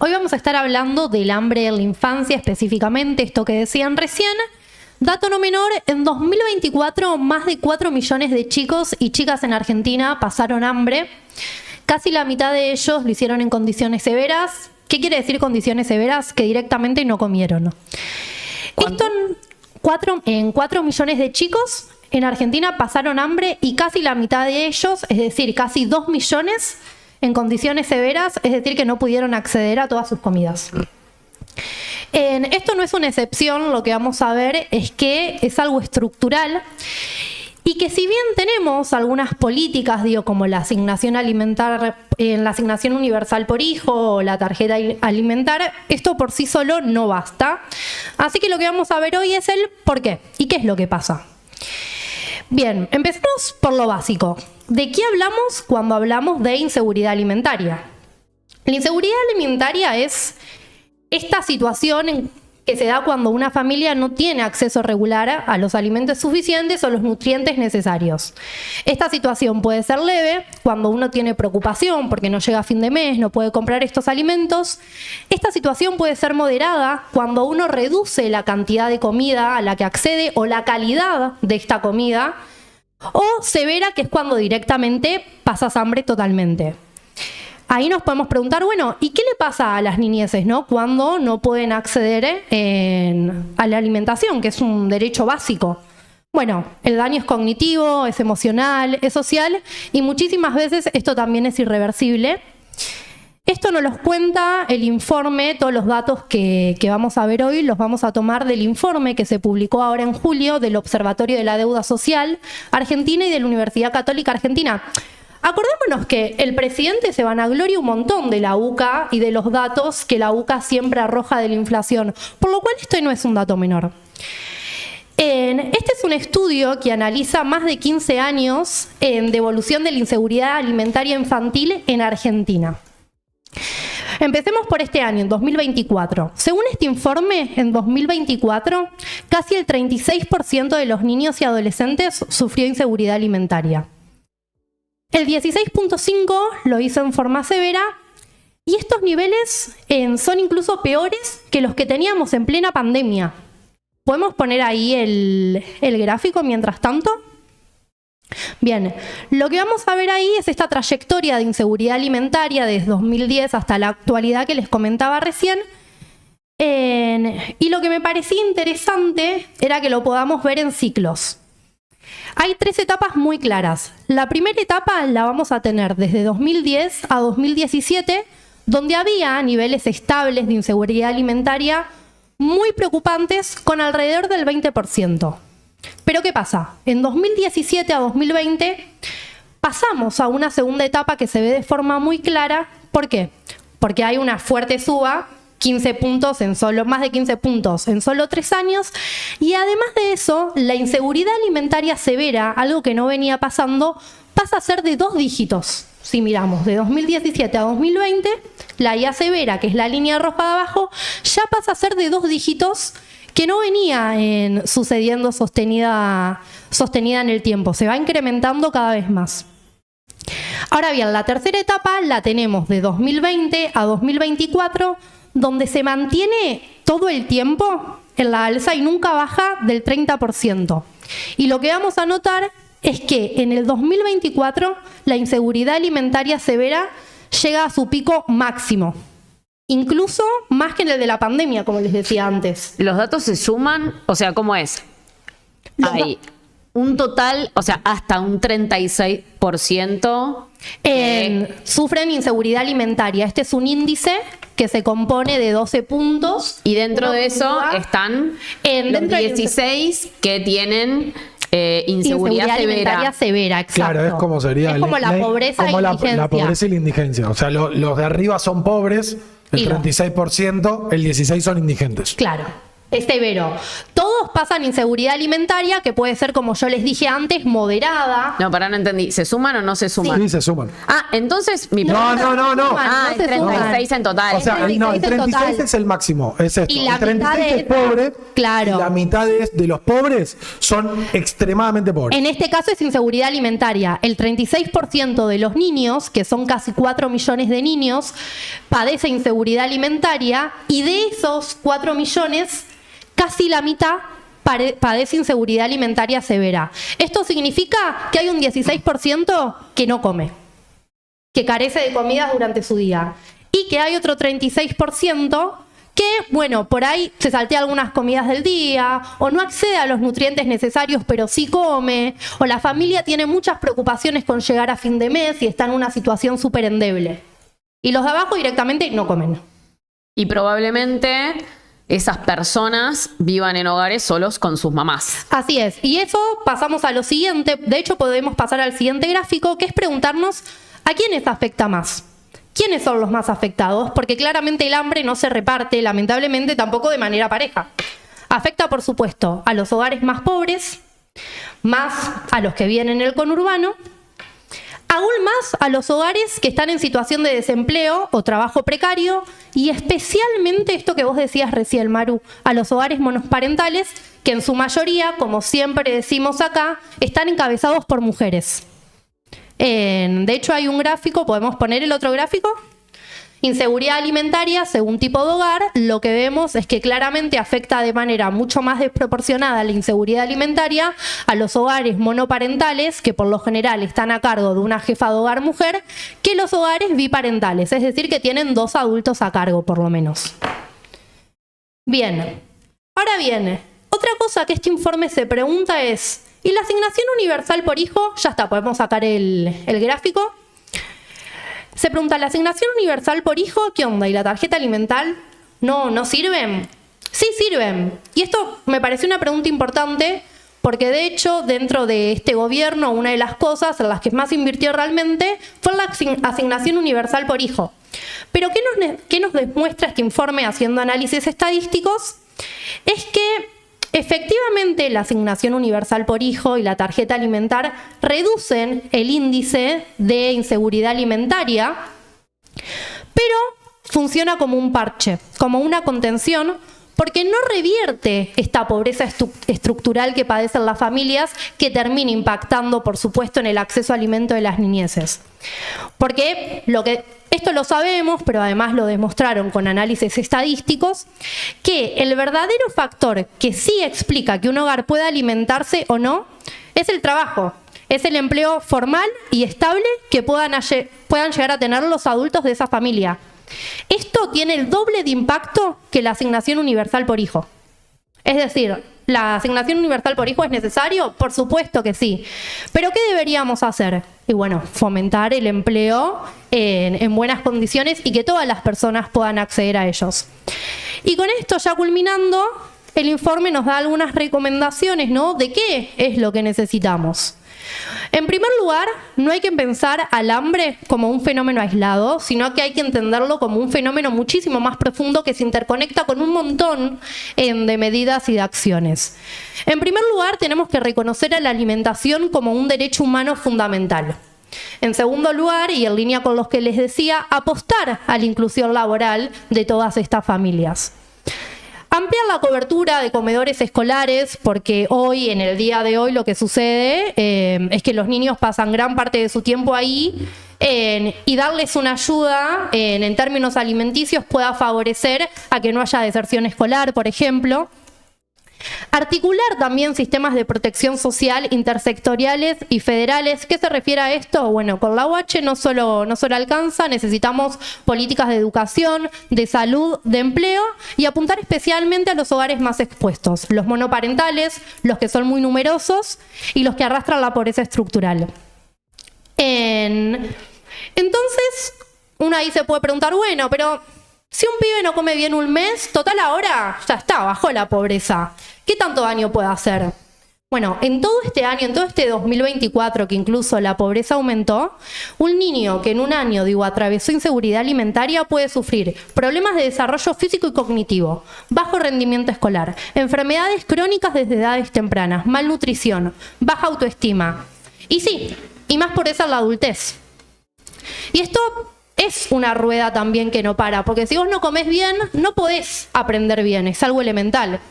Hoy vamos a estar hablando del hambre en la infancia, específicamente esto que decían recién. Dato no menor, en 2024 más de 4 millones de chicos y chicas en Argentina pasaron hambre. Casi la mitad de ellos lo hicieron en condiciones severas. ¿Qué quiere decir condiciones severas? Que directamente no comieron. ¿Cuánto? Esto en 4 millones de chicos en Argentina pasaron hambre y casi la mitad de ellos, es decir, casi 2 millones en condiciones severas, es decir, que no pudieron acceder a todas sus comidas. Esto no es una excepción, lo que vamos a ver es que es algo estructural y que si bien tenemos algunas políticas, como la asignación alimentar, la asignación universal por hijo o la tarjeta alimentar, esto por sí solo no basta. Así que lo que vamos a ver hoy es el por qué y qué es lo que pasa. Bien, empecemos por lo básico. ¿De qué hablamos cuando hablamos de inseguridad alimentaria? La inseguridad alimentaria es esta situación que se da cuando una familia no tiene acceso regular a los alimentos suficientes o los nutrientes necesarios. Esta situación puede ser leve cuando uno tiene preocupación porque no llega a fin de mes, no puede comprar estos alimentos. Esta situación puede ser moderada cuando uno reduce la cantidad de comida a la que accede o la calidad de esta comida. O severa, que es cuando directamente pasas hambre totalmente. Ahí nos podemos preguntar, bueno, ¿y qué le pasa a las niñeces, cuando no pueden acceder a la alimentación, que es un derecho básico? Bueno, el daño es cognitivo, es emocional, es social y muchísimas veces esto también es irreversible. Esto nos los cuenta el informe, todos los datos que vamos a ver hoy los vamos a tomar del informe que se publicó ahora en julio del Observatorio de la Deuda Social Argentina y de la Universidad Católica Argentina. Acordémonos que el presidente se vanagloria un montón de la UCA y de los datos que la UCA siempre arroja de la inflación, por lo cual esto no es un dato menor. Este es un estudio que analiza más de 15 años de evolución de la inseguridad alimentaria infantil en Argentina. Empecemos por este año, en 2024. Según este informe, en 2024, casi el 36% de los niños y adolescentes sufrió inseguridad alimentaria. El 16.5% lo hizo en forma severa y estos niveles son incluso peores que los que teníamos en plena pandemia. ¿Podemos poner ahí el gráfico mientras tanto? Bien, lo que vamos a ver ahí es esta trayectoria de inseguridad alimentaria desde 2010 hasta la actualidad que les comentaba recién. Y lo que me parecía interesante era que lo podamos ver en ciclos. Hay 3 etapas muy claras. La primera etapa la vamos a tener desde 2010 a 2017, donde había niveles estables de inseguridad alimentaria muy preocupantes con alrededor del 20%. Pero ¿qué pasa? En 2017 a 2020 pasamos a una segunda etapa que se ve de forma muy clara. ¿Por qué? Porque hay una fuerte suba, 15 puntos más de 15 puntos en solo 3 años. Y además de eso, la inseguridad alimentaria severa, algo que no venía pasando, pasa a ser de 2 dígitos. Si miramos de 2017 a 2020, la IA severa, que es la línea roja de abajo, ya pasa a ser de 2 dígitos que no venía sucediendo sostenida en el tiempo. Se va incrementando cada vez más. Ahora bien, la tercera etapa la tenemos de 2020 a 2024, donde se mantiene todo el tiempo en la alza y nunca baja del 30%. Y lo que vamos a notar es que en el 2024 la inseguridad alimentaria severa llega a su pico máximo. Incluso más que en el de la pandemia, como les decía antes. ¿Los datos se suman? O sea, ¿cómo es? Hay un total, o sea, hasta un 36% sufren inseguridad alimentaria. Este es un índice que se compone de 12 puntos. Y dentro de eso están los 16 que tienen inseguridad alimentaria severa, exacto. Claro, es como sería. Es como la pobreza como e indigencia. la pobreza y la indigencia. O sea, los de arriba son pobres, el 36%, el 16% son indigentes. Claro. Es severo. Todos pasan inseguridad alimentaria, que puede ser, como yo les dije antes, moderada. No, no entendí. ¿Se suman o no se suman? Sí, se suman. Ah, entonces mi No. Ah, No es se 36 suman. en total. O sea, no, el 36 en 36 total. es el máximo, es esto. Y la El 36 mitad es pobre, claro. y la mitad de los pobres son extremadamente pobres. En este caso es inseguridad alimentaria. El 36% de los niños, que son casi 4 millones de niños, padece inseguridad alimentaria, y de esos 4 millones, casi la mitad padece inseguridad alimentaria severa. Esto significa que hay un 16% que no come, que carece de comidas durante su día, y que hay otro 36% que, bueno, por ahí se saltea algunas comidas del día, o no accede a los nutrientes necesarios, pero sí come, o la familia tiene muchas preocupaciones con llegar a fin de mes y está en una situación súper endeble. Y los de abajo directamente no comen. Y probablemente esas personas vivan en hogares solos con sus mamás. Así es. Y eso pasamos a lo siguiente. De hecho, podemos pasar al siguiente gráfico, que es preguntarnos a quiénes afecta más. ¿Quiénes son los más afectados? Porque claramente el hambre no se reparte, lamentablemente, tampoco de manera pareja. Afecta, por supuesto, a los hogares más pobres, más a los que viven en el conurbano, aún más a los hogares que están en situación de desempleo o trabajo precario, y especialmente esto que vos decías recién, Maru, a los hogares monoparentales, que en su mayoría, como siempre decimos acá, están encabezados por mujeres. De hecho, hay un gráfico, ¿podemos poner el otro gráfico? Inseguridad alimentaria, según tipo de hogar, lo que vemos es que claramente afecta de manera mucho más desproporcionada la inseguridad alimentaria a los hogares monoparentales, que por lo general están a cargo de una jefa de hogar mujer, que los hogares biparentales, es decir, que tienen 2 adultos a cargo, por lo menos. Bien, ahora viene, otra cosa que este informe se pregunta es, ¿y la asignación universal por hijo? Ya está, podemos sacar el gráfico. Se pregunta, ¿la asignación universal por hijo qué onda? ¿Y la tarjeta alimentar no sirven? Sí sirven. Y esto me pareció una pregunta importante porque, de hecho, dentro de este gobierno, una de las cosas en las que más invirtió realmente fue la asignación universal por hijo. Pero ¿qué nos demuestra este informe haciendo análisis estadísticos? Es que efectivamente, la asignación universal por hijo y la tarjeta alimentar reducen el índice de inseguridad alimentaria, pero funciona como un parche, como una contención, porque no revierte esta pobreza estructural que padecen las familias, que termina impactando, por supuesto, en el acceso a alimento de las niñeces. Porque esto lo sabemos, pero además lo demostraron con análisis estadísticos, que el verdadero factor que sí explica que un hogar pueda alimentarse o no es el trabajo, es el empleo formal y estable que puedan llegar a tener los adultos de esa familia. Esto tiene el doble de impacto que la asignación universal por hijo. Es decir, ¿la asignación universal por hijo es necesario? Por supuesto que sí. ¿Pero qué deberíamos hacer? Y bueno, fomentar el empleo en buenas condiciones y que todas las personas puedan acceder a ellos. Y con esto ya culminando, el informe nos da algunas recomendaciones, ¿no? De qué es lo que necesitamos. En primer lugar, no hay que pensar al hambre como un fenómeno aislado, sino que hay que entenderlo como un fenómeno muchísimo más profundo que se interconecta con un montón de medidas y de acciones. En primer lugar, tenemos que reconocer a la alimentación como un derecho humano fundamental. En segundo lugar, y en línea con lo que les decía, apostar a la inclusión laboral de todas estas familias. Ampliar la cobertura de comedores escolares, porque hoy, en el día de hoy, lo que sucede es que los niños pasan gran parte de su tiempo ahí, y darles una ayuda en términos alimenticios pueda favorecer a que no haya deserción escolar, por ejemplo. Articular también sistemas de protección social intersectoriales y federales. ¿Qué se refiere a esto? Bueno, con la UH no solo alcanza, necesitamos políticas de educación, de salud, de empleo, y apuntar especialmente a los hogares más expuestos, los monoparentales, los que son muy numerosos y los que arrastran la pobreza estructural. Entonces, uno ahí se puede preguntar, bueno, pero si un pibe no come bien un mes, total ahora ya está, bajó la pobreza. ¿Qué tanto daño puede hacer? Bueno, en todo este año, en todo este 2024, que incluso la pobreza aumentó, un niño que en un año, atravesó inseguridad alimentaria puede sufrir problemas de desarrollo físico y cognitivo, bajo rendimiento escolar, enfermedades crónicas desde edades tempranas, malnutrición, baja autoestima. Y sí, y más por eso en la adultez. Y esto es una rueda también que no para, porque si vos no comés bien, no podés aprender bien, es algo elemental.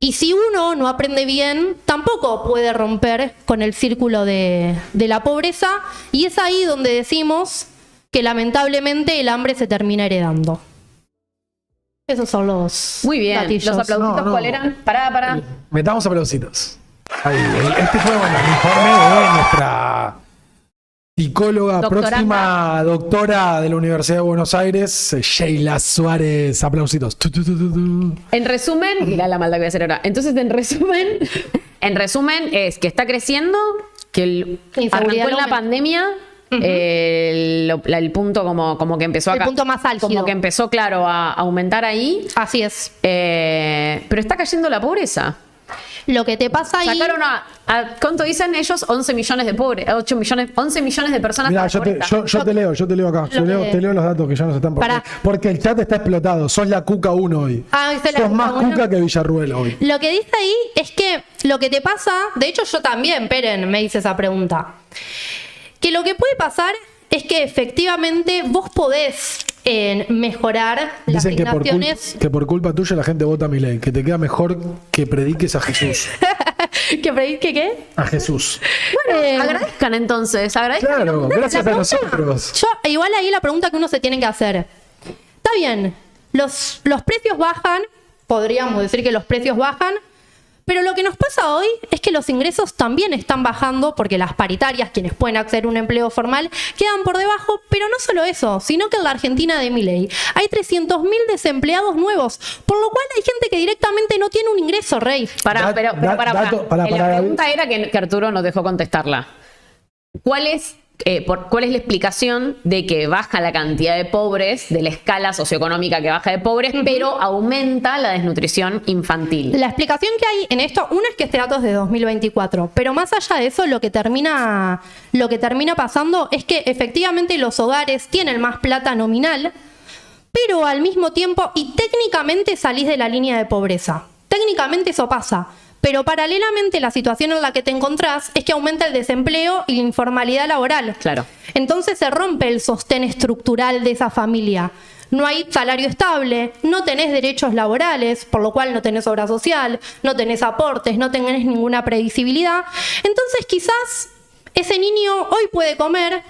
Y si uno no aprende bien, tampoco puede romper con el círculo de la pobreza, y es ahí donde decimos que lamentablemente el hambre se termina heredando. Esos son los Muy bien. gatillos. ¿Los aplausitos No. cuál eran? Pará. Metamos aplausitos. Ahí, este fue el informe de nuestra psicóloga, Doctoranda. próxima doctora de la Universidad de Buenos Aires, Sheila Suárez. Aplausitos. Tu. En resumen, mirá la maldad que voy a hacer ahora. Entonces, en resumen es que está creciendo, que arrancó en la pandemia, el punto como que empezó El punto más álgido. como que empezó, claro, a aumentar ahí, Así es. pero está cayendo la pobreza. Lo que te pasa ahí... Sacaron ¿cuánto dicen ellos? 11 millones de pobres, 11 millones de personas. Mira, con yo pobreza. te leo acá. Te leo los datos que ya nos están Pará. porque el chat está explotado. Sos la Cuca 1 hoy. Soy la Sos Cuca más 1. Cuca que Villarruel hoy. Lo que dice ahí es que lo que te pasa, de hecho yo también, Peren, me hice esa pregunta, que lo que puede pasar es que efectivamente vos podés mejorar las Dicen asignaciones. que por culpa tuya la gente vota a Milei, que te queda mejor que prediques a Jesús. ¿Que qué? A Jesús. Bueno, Agradezcan entonces, agradezcan. Claro, gracias a nosotros. igual ahí la pregunta que uno se tiene que hacer. Está bien, los precios bajan, podríamos decir que los precios bajan, pero lo que nos pasa hoy es que los ingresos también están bajando porque las paritarias, quienes pueden acceder a un empleo formal, quedan por debajo, pero no solo eso, sino que en la Argentina de Milei hay 300.000 desempleados nuevos, por lo cual hay gente que directamente no tiene un ingreso, Rey. Pará. Pará, La pregunta era que Arturo nos dejó contestarla. ¿Cuál es la explicación de que baja la cantidad de pobres, de la escala socioeconómica que baja de pobres, pero aumenta la desnutrición infantil? La explicación que hay en esto, una es que este dato es de 2024, pero más allá de eso, lo que termina pasando es que efectivamente los hogares tienen más plata nominal, pero al mismo tiempo, y técnicamente salís de la línea de pobreza. Técnicamente eso pasa. Pero paralelamente la situación en la que te encontrás es que aumenta el desempleo y la informalidad laboral. Claro. Entonces se rompe el sostén estructural de esa familia. No hay salario estable, no tenés derechos laborales, por lo cual no tenés obra social, no tenés aportes, no tenés ninguna previsibilidad. Entonces quizás ese niño hoy puede comer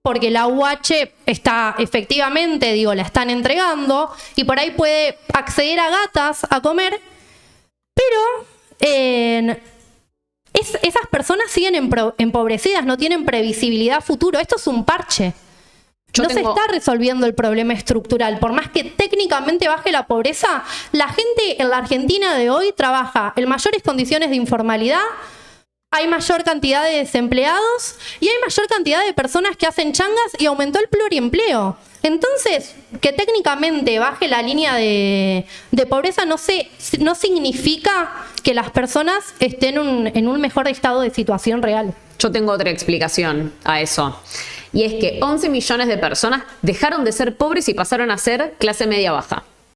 porque la UH está efectivamente, la están entregando y por ahí puede acceder a gatas a comer, pero esas personas siguen empobrecidas, no tienen previsibilidad futuro. Esto es un parche. Se está resolviendo el problema estructural. Por más que técnicamente baje la pobreza, la gente en la Argentina de hoy trabaja en mayores condiciones de informalidad, hay mayor cantidad de desempleados y hay mayor cantidad de personas que hacen changas y aumentó el pluriempleo. Entonces, que técnicamente baje la línea de pobreza no significa que las personas estén en un mejor estado de situación real. Yo tengo otra explicación a eso. Y es que 11 millones de personas dejaron de ser pobres y pasaron a ser clase media baja.